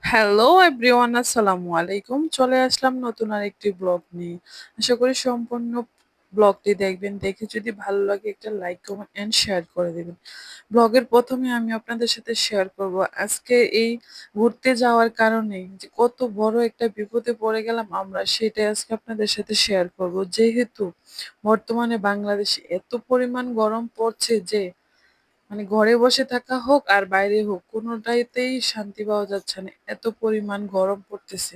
Hello everyone, আসসালামু আলাইকুম। চলে আসলাম নতুন আরেকটি ব্লগ নিয়ে। আশা করি সম্পূর্ণ ব্লগটি দেখবেন। দেখে যদি ভালো লাগে একটা লাইক, কমেন্ট এন্ড শেয়ার করে দেবেন। ব্লগের প্রথমে আমি আপনাদের সাথে শেয়ার করব আজকে এই ঘুরতে যাওয়ার কারণে যে কত বড় একটা বিপদে পড়ে গেলাম আমরা, সেটাই আজকে আপনাদের সাথে শেয়ার করব। যেহেতু বর্তমানে বাংলাদেশে এত পরিমাণ গরম পড়ছে যে ঘরে বসে থাকা হোক আর বাইরে হোক কোনোটাইতেই শান্তি পাওয়া যাচ্ছে না। এত পরিমাণ গরম পড়তেছে।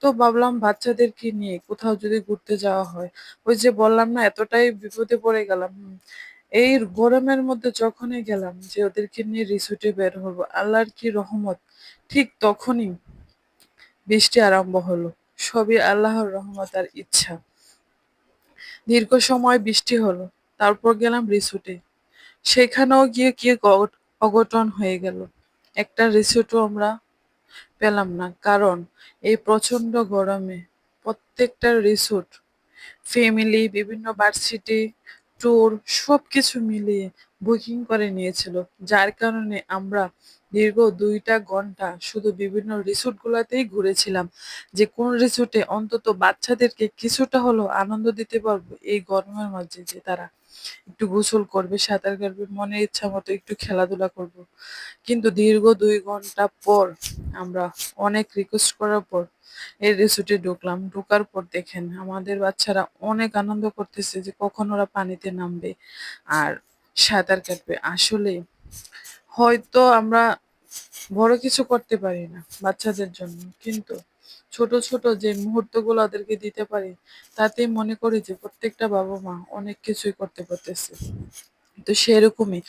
তো ভাবলাম বাচ্চাদেরকে নিয়ে কোথাও যদি ঘুরতে যাওয়া হয়। ওই যে বললাম না এতটাই বিপদে পড়ে গেলাম। এই গরমের মধ্যে যখনই গেলাম যে ওদেরকে নিয়ে রিসোর্টে বের হবো, আল্লাহর কি রহমত, ঠিক তখনই বৃষ্টি আরম্ভ হলো। সবই আল্লাহর রহমত আর ইচ্ছা। দীর্ঘ সময় বৃষ্টি হলো, তারপর গেলাম রিসোর্টে। সেখানেও গিয়ে কি অঘটন হয়ে গেল। একটা রিসোর্টও আমরা পেলাম না, কারণ এই প্রচন্ড গরমে প্রত্যেকটা রিসোর্ট ফ্যামিলি, বিভিন্ন ভার্সিটি, ট্যুর সবকিছু মিলিয়ে বুকিং করে নিয়েছিল। যার কারণে আমরা দীর্ঘ ২টা ঘন্টা শুধু বিভিন্ন রিসোর্ট গুলাতেই ঘুরেছিলাম, যে কোন রিসোর্টে অন্তত বাচ্চাদেরকে কিছুটা হলেও আনন্দ দিতে পারবো এই গরমের মাঝে, যে তারা একটু গোসল করবে, সাঁতার কাটবে, মনের ইচ্ছা মতো একটু খেলাধুলা করব। কিন্তু দীর্ঘ ২ ঘন্টা পর আমরা অনেক রিকোয়েস্ট করার পর এই রিসোর্টে ঢুকলাম। ঢোকার পর দেখেন আমাদের বাচ্চারা অনেক আনন্দ করতেছে যে কখন ওরা পানিতে নামবে আর সাঁতার কাটবে। আসলে হয়তো আমরা বড় কিছু করতে পারি না বাচ্চাদের জন্য, কিন্তু ছোট ছোট যে মুহূর্তগুলো ওদেরকে দিতে পারি, তাতেই মনে করি যে প্রত্যেকটা বাবা মা অনেক কিছুই করতে পারতেছে। তো সেরকমই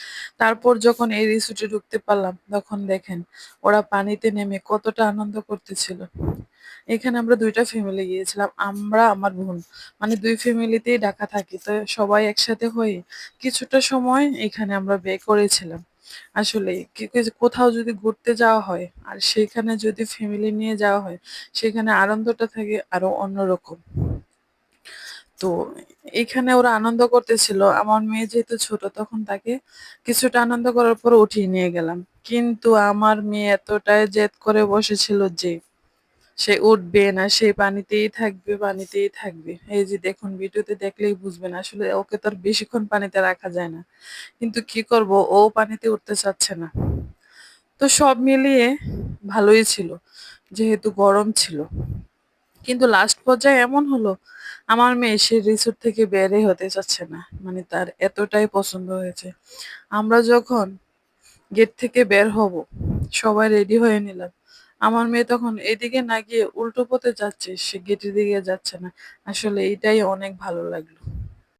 তারপর যখন এই রিসোর্টে ঢুকতে পারলাম, তখন দেখেন ওরা পানিতে নেমে কতটা আনন্দ করতেছিল। এখানে আমরা 2টা ফ্যামিলি গিয়েছিলাম, আমরা আমার বোন, মানে 2 ফ্যামিলিতেই ঢাকা থাকি, তো সবাই একসাথে হয়ে কিছুটা সময় এখানে আমরা ব্যয় করেছিলাম। আসলে কোথাও যদি ঘুরতে যাওয়া হয় আর সেখানে যদি ফ্যামিলি নিয়ে যাওয়া হয়, সেখানে আনন্দটা থাকে আরো অন্যরকম। তো এইখানে ওরা আনন্দ করতেছিল। আমার মেয়ে যেহেতু ছোট, তখন তাকে কিছুটা আনন্দ করার পর উঠিয়ে নিয়ে গেলাম। কিন্তু আমার মেয়ে এতটাই জেদ করে বসেছিল যে সে উঠবে না, সে পানিতেই থাকবে, পানিতেই থাকবে। এই যে দেখুন, ভিডিওতে দেখলেই বুঝবেন আসলে ওকে তো আর বেশিক্ষণ পানিতে রাখা যায় না। কিন্তু কি করব, ও পানিতে উঠতে চাচ্ছে না। তো সব মিলিয়ে ভালোই ছিল, যেহেতু গরম ছিল। কিন্তু লাস্ট পর্যায়ে এমন হলো, আমার মেয়ে সে রিসোর্ট থেকে বেরই হতে চাচ্ছে না। মানে তার এতটাই পছন্দ হয়েছে। আমরা যখন গেট থেকে বের হব, সবাই রেডি হয়ে নিলাম। আমার মেয়ে তখন এদিকে না গিয়ে উল্টো পথে যাচ্ছে, সে গেটের দিকে যাচ্ছে না। আসলে এটাই অনেক ভালো লাগলো।